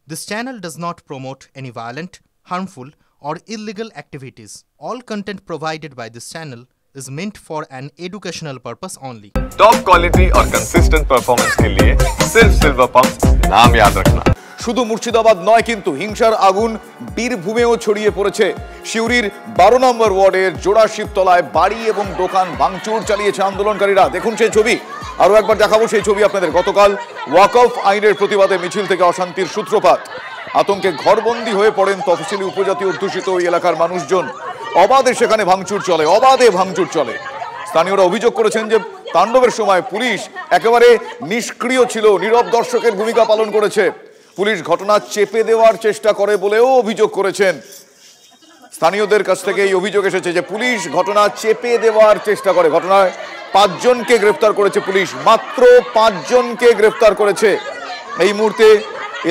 This channel does not promote any violent, harmful, or illegal activities. All content provided by this channel is meant for an educational purpose only. Top quality और consistent performance के लिए सिर्फ silver pump नाम याद रखना। শুধু মুর্শিদাবাদ নয় কিন্তু হিংসার আগুন বীরভূমেও ছড়িয়ে পড়েছে। সিউড়ির 12 নম্বর ওয়ার্ডের জোড়াশিবতলায় বাড়ি এবং দোকান ভাঙচুর চালিয়েছে আন্দোলনকারীরা। দেখুন সেই ছবি, আরো একবার দেখাবো সেই ছবি আপনাদের। গতকাল ওয়াকফ আইনের প্রতিবাদে মিছিল থেকে অশান্তির সূত্রপাত। আতঙ্কে ঘরবন্দি হয়ে পড়েন তফসিলি উপজাতি অধ্যুষিত ওই এলাকার মানুষজন। অবাধে সেখানে ভাঙচুর চলে, অবাধে ভাঙচুর চলে। স্থানীয়রা অভিযোগ করেছেন যে তাণ্ডবের সময় পুলিশ একেবারে নিষ্ক্রিয় ছিল, নীরব দর্শকের ভূমিকা পালন করেছে। পুলিশ ঘটনা চেপে দেওয়ার চেষ্টা করে বলেও অভিযোগ করেছেন। স্থানীয়দের কাছ থেকে এই অভিযোগ এসেছে যে পুলিশ ঘটনা চেপে দেওয়ার চেষ্টা করে। ঘটনায় 5 জনকে গ্রেফতার করেছে পুলিশ, মাত্র 5 জনকে গ্রেফতার করেছে। এই মুহূর্তে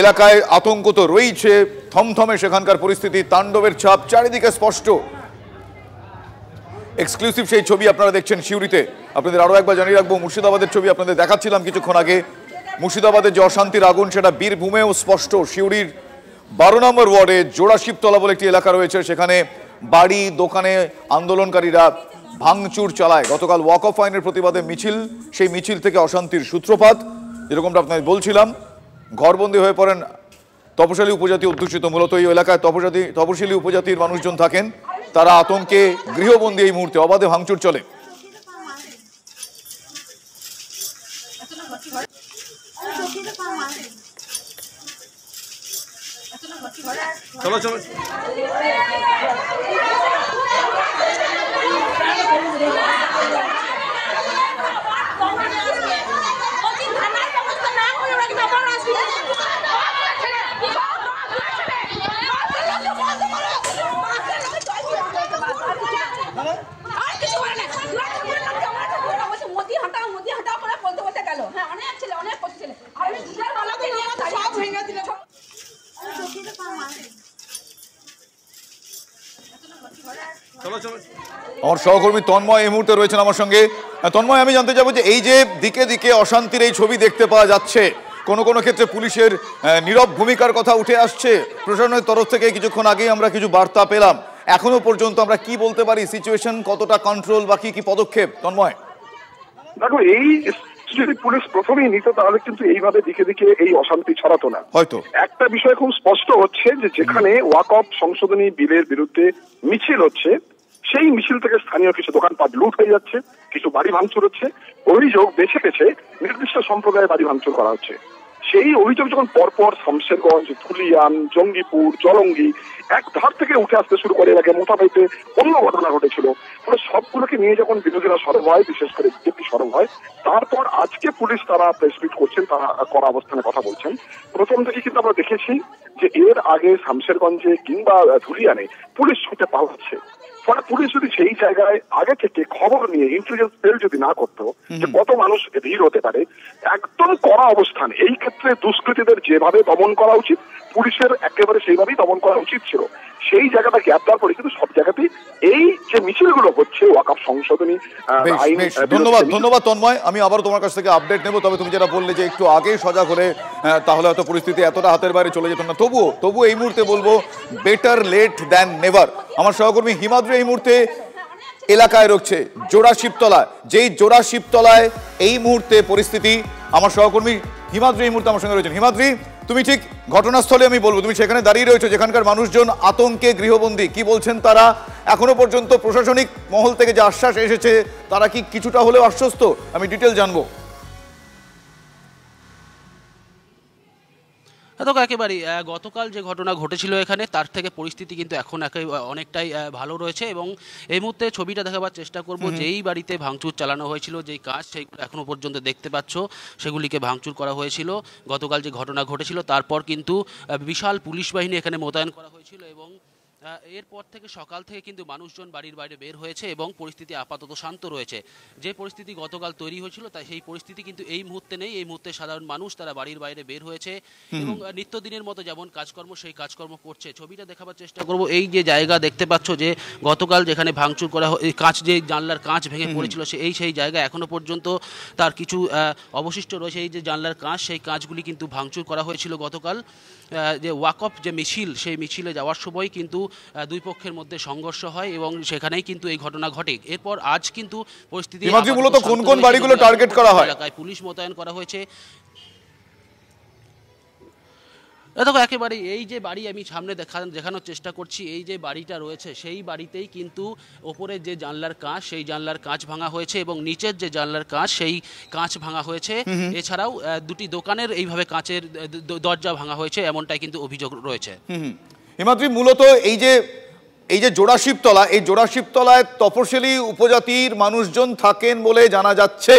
এলাকায় আতঙ্ক তো রয়েছে, থমথমে সেখানকার পরিস্থিতি, তাণ্ডবের ছাপ চারিদিকে স্পষ্ট। এক্সক্লুসিভ সেই ছবি আপনারা দেখছেন সিউড়িতে। আপনাদের আরো একবার জানিয়ে রাখবো, মুর্শিদাবাদের ছবি আপনাদের দেখাচ্ছিলাম কিছুক্ষণ আগে। মুর্শিদাবাদের যে অশান্তির আগুন সেটা বীরভূমেও স্পষ্ট। সিউড়ির 12 নম্বর ওয়ার্ডে জোড়াশিবতলা বলে একটি এলাকা রয়েছে, সেখানে বাড়ি দোকানে আন্দোলনকারীরা ভাঙচুর চালায়। গতকাল ওয়াকফ আইনের প্রতিবাদে মিছিল, সেই মিছিল থেকে অশান্তির সূত্রপাত। যেরকমটা আপনাদের বলছিলাম, ঘরবন্দি হয়ে পড়েন তপশিলি উপজাতি অধ্যুষিত। মূলত এই এলাকায় তপশিলি উপজাতির মানুষজন থাকেন, তারা আতঙ্কে গৃহবন্দী। এই মুহূর্তে অবাধে ভাঙচুর চলে। চলো চলো আমার সহকর্মী তন্ময় এই মুহূর্তে রয়েছেন আমার সঙ্গে। তন্ময়, আমি জানতে চাইবো যে এই যে দিকে দিকে অশান্তির এই ছবি দেখতে পাওয়া যাচ্ছে, কোনো কোনো ক্ষেত্রে পুলিশের নীরব ভূমিকার কথা উঠে আসছে। প্রশাসনের তরফ থেকে কিছুক্ষণ আগেই আমরা কিছু বার্তা পেলাম। এখনো পর্যন্ত আমরা কি বলতে পারি, সিচুয়েশন কতটা কন্ট্রোল বা কি পদক্ষেপ? তন্ময়, দেখো, এই যদি পুলিশ প্রথমেই নিত তাহলে কিন্তু এইভাবে দিকে দিকে এই অশান্তি ছড়াতো না। হয়তো একটা বিষয় খুব স্পষ্ট হচ্ছে যে যেখানে ওয়াকফ সংশোধনী বিলের বিরুদ্ধে মিছিল হচ্ছে, সেই মিছিল থেকে স্থানীয় কিছু দোকানপাট লুট হয়ে যাচ্ছে, কিছু বাড়ি ভাঙচুর হচ্ছে। অভিযোগ বেছে বেছে নির্দিষ্ট সম্প্রদায়ের বাড়ি ভাঙচুর করা হচ্ছে। সেই অভিযোগ যখন পরপর শামশেরগঞ্জ, ধুলিয়ান, জঙ্গিপুর, জলঙ্গি এক ধার থেকে উঠে আসতে শুরু করে, এলাকায় মোটামুটি অন্য ঘটনা ঘটেছিল, ফলে সবগুলোকে নিয়ে যখন বিরোধীরা সরব হয়, বিশেষ করে বিজেপি সরব হয়, তারপর আজকে পুলিশ তারা প্রেসমিট করছেন, তারা কড়া অবস্থানে কথা বলছেন। প্রথম থেকে কিন্তু আমরা দেখেছি যে এর আগে শামশেরগঞ্জে কিংবা ধুলিয়ানে পুলিশ ছুটে পালাচ্ছে। ফলে পুলিশ যদি সেই জায়গায় আগে থেকে খবর নিয়ে ইন্টেলিজেন্স সেল যদি না করতো যে কত মানুষ ভিড় হতে পারে, একদম কড়া অবস্থান। এই ক্ষেত্রে দুষ্কৃতীদের যেভাবে দমন করা উচিত, পুলিশের একেবারে সেইভাবেই দমন করা উচিত ছিল। সেই জায়গাটা গ্যাপ দেওয়ার পরে কিন্তু সব জায়গাতেই এই যে মিছিলগুলো হচ্ছে ওয়াকফ সংশোধনী আইন। ধন্যবাদ তন্ময়, আমি আবার তোমার কাছ থেকে আপডেট নেব। তবে তুমি যেটা বললে যে একটু আগে সজাগ হলে তাহলে হয়তো পরিস্থিতি এতটা হাতের বাইরে চলে যেত না। তবুও এই মুহূর্তে বলবো বেটার লেট দ্যান নেভার। আমার সহকর্মী হিমাদ্রি এই মুহূর্তে এলাকায় রয়েছে জোড়াশিবতলায়। যেই জোড়াশিবতলায় এই মুহূর্তে পরিস্থিতি, আমার সহকর্মী হিমাদ্রি এই মুহূর্তে আমার সঙ্গে রয়েছেন। হিমাদ্রি, তুমি ঠিক ঘটনাস্থলে, আমি বলবো তুমি সেখানে দাঁড়িয়ে রয়েছো, যেখানকার মানুষজন আতঙ্কে গৃহবন্দী। কি বলছেন তারা? এখনো পর্যন্ত প্রশাসনিক মহল থেকে যে আশ্বাস এসেছে, তারা কি কিছুটা হলেও আশ্বস্ত? আমি ডিটেল জানবো। দেখো, একেবারেই গতকাল যে ঘটনা ঘটেছিল এখানে, তার থেকে পরিস্থিতি কিন্তু এখন অনেকটাই ভালো রয়েছে। এবং এই মুহূর্তে ছবিটা দেখাবার চেষ্টা করব। যেই বাড়িতে ভাঙচুর চালানো হয়েছিল, যেই কাজ, সেইগুলো এখনও পর্যন্ত দেখতে পাচ্ছ, সেগুলিকে ভাঙচুর করা হয়েছিল। গতকাল যে ঘটনা ঘটেছিল তারপর কিন্তু বিশাল পুলিশ বাহিনী এখানে মোতায়েন করা হয়েছিল এবং এরপর থেকে সকাল থেকে কিন্তু মানুষজন বাড়ির বাইরে বের হয়েছে এবং পরিস্থিতি আপাতত শান্ত রয়েছে। যে পরিস্থিতি গতকাল তৈরি হয়েছিল তাই সেই পরিস্থিতি কিন্তু এই মুহূর্তে নেই। এই মুহূর্তে সাধারণ মানুষ তারা বাড়ির বাইরে বের হয়েছে এবং নিত্যদিনের মতো যেমন কাজকর্ম সেই কাজকর্ম করছে। ছবিটা দেখাবার চেষ্টা করব। এই যে জায়গা দেখতে পাচ্ছ যে গতকাল যেখানে ভাঙচুর করা কাঁচ, যে জানলার কাঁচ ভেঙে পড়েছিল সেই জায়গা এখনো পর্যন্ত তার কিছু অবশিষ্ট রয়েছে। এই যে জানলার কাঁচ, সেই কাঁচগুলি কিন্তু ভাঙচুর করা হয়েছিল গতকাল। যে ওয়াকফ যে মিছিল, সেই মিছিলে যাওয়ার সময় কিন্তু দুই পক্ষের মধ্যে সংঘর্ষ হয় এবং সেখানেই কিন্তু এই ঘটনা ঘটে। এরপর আজ কিন্তু পরিস্থিতি মূলত কোন কোন বাড়িগুলো টার্গেট করা হয়? এলাকায় পুলিশ মোতায়েন করা হয়েছে। দেখো একেবারে এই যে বাড়ি আমি সামনে দেখানোর চেষ্টা করছি, এই যে বাড়িটা রয়েছে সেই বাড়িতেই কিন্তু ওপরের যে জানলার কাঁচ, সেই জানলার কাঁচ ভাঙা হয়েছে এবং নিচের যে জানলার কাঁচ, সেই কাঁচ ভাঙা হয়েছে। এছাড়াও দুটি দোকানের এইভাবে কাঁচের দরজা ভাঙা হয়েছে, এমনটাই কিন্তু অভিযোগ রয়েছে। হিমাদ্রি, মূলত এই যে জোড়াশিবতলা, এই জোড়াশিবতলায় তপশিলি উপজাতির মানুষজন থাকেন বলে জানা যাচ্ছে,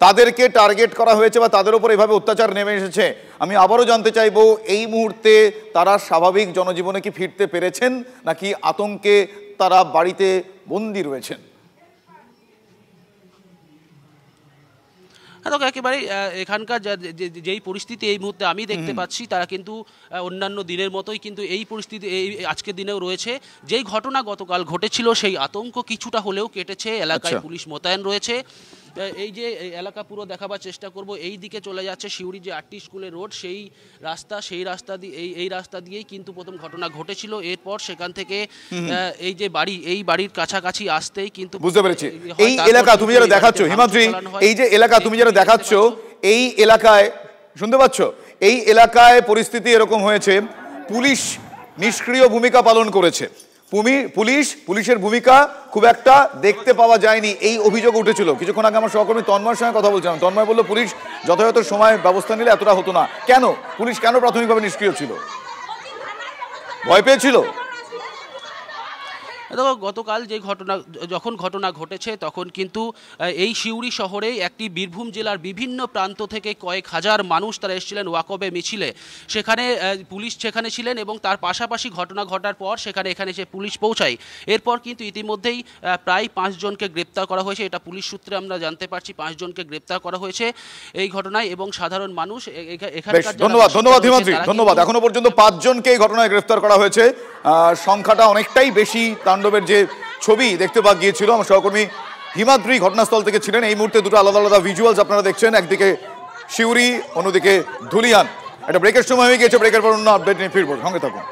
তাদেরকে টার্গেট করা হয়েছে বা তাদের উপর এভাবে অত্যাচার নেমে এসেছে। আমি আবারও জানতে চাইবো, এই মুহূর্তে তারা স্বাভাবিক জনজীবনে কি ফিরতে পেরেছেন নাকি আতঙ্কে তারা বাড়িতে বন্দী রয়েছেন? একেবারে এখানকার যেই পরিস্থিতি এই মুহূর্তে আমি দেখতে পাচ্ছি, তারা কিন্তু অন্যান্য দিনের মতোই কিন্তু এই পরিস্থিতি এই আজকের দিনেও রয়েছে। যেই ঘটনা গতকাল ঘটেছিল সেই আতঙ্ক কিছুটা হলেও কেটেছে। এলাকায় পুলিশ মোতায়েন রয়েছে। এই যে এলাকা পুরো দেখাবার চেষ্টা করব। এই দিকে চলে যাচ্ছে শিউরি যে 8টি স্কুলের রোড, সেই রাস্তা দিয়ে এই রাস্তা দিয়েই কিন্তু প্রথম ঘটনা ঘটেছিল। এরপর সেখান থেকে এই যে বাড়ি, এই বাড়ির কাছাকাছি আসতেই কিন্তু বুঝতে পেরেছি। এই এলাকা তুমি যারা দেখাচ্ছ হিমাদ্রি, এই যে এলাকা তুমি যারা দেখাচ্ছ, এই এলাকায় শুনতে পাচ্ছ, এই এলাকায় পরিস্থিতি এরকম হয়েছে, পুলিশ নিষ্ক্রিয় ভূমিকা পালন করেছে। পুলিশের ভূমিকা খুব একটা দেখতে পাওয়া যায়নি, এই অভিযোগ উঠেছিল। কিছুক্ষণ আগে আমার সহকর্মী তন্ময়ের সঙ্গে কথা বলছিলাম। তন্ময় বলল পুলিশ যথাযথ সময় ব্যবস্থা নিলে এতটা হতো না। কেন পুলিশ প্রাথমিকভাবে নিষ্ক্রিয় ছিল? ভয় পেয়েছিল? দেখো গতকাল যে যখন ঘটনা ঘটেছে তখন কিন্তু এই সিউড়ি শহরে একটি বীরভূম জেলার বিভিন্ন প্রান্ত থেকে কয়েক হাজার মানুষ তারা এসেছিলেন ওয়াকফে মিছিলে। সেখানে পুলিশ সেখানে ছিলেন এবং তার পাশাপাশি ঘটনা ঘটার পর এখানে এসে পুলিশ পৌঁছায়। এরপর কিন্তু ইতিমধ্যেই প্রায় 5 জনকে গ্রেপ্তার করা হয়েছে। এটা পুলিশ সূত্রে আমরা জানতে পারছি, 5 জনকে গ্রেপ্তার করা হয়েছে এই ঘটনায় এবং সাধারণ মানুষ এখানকার। ধন্যবাদ হিমাদ্রি, ধন্যবাদ। এখনো পর্যন্ত 5 জনকে এই ঘটনায় গ্রেপ্তার করা হয়েছে। সংখ্যাটা অনেকটাই বেশি। তাণ্ডবের যে ছবি দেখতে পাওয়া গিয়েছিল, আমার সহকর্মী হিমাদ্রি ঘটনাস্থল থেকে ছিলেন। এই মুহূর্তে দুটো আলাদা আলাদা ভিজুয়ালস আপনারা দেখছেন, একদিকে শিউরি, অন্যদিকে ধুলিয়ান। একটা ব্রেকের সময় হয়ে গিয়েছে, ব্রেকের পর অন্য আপডেট নিয়ে ফিরবো, সঙ্গে থাকুন।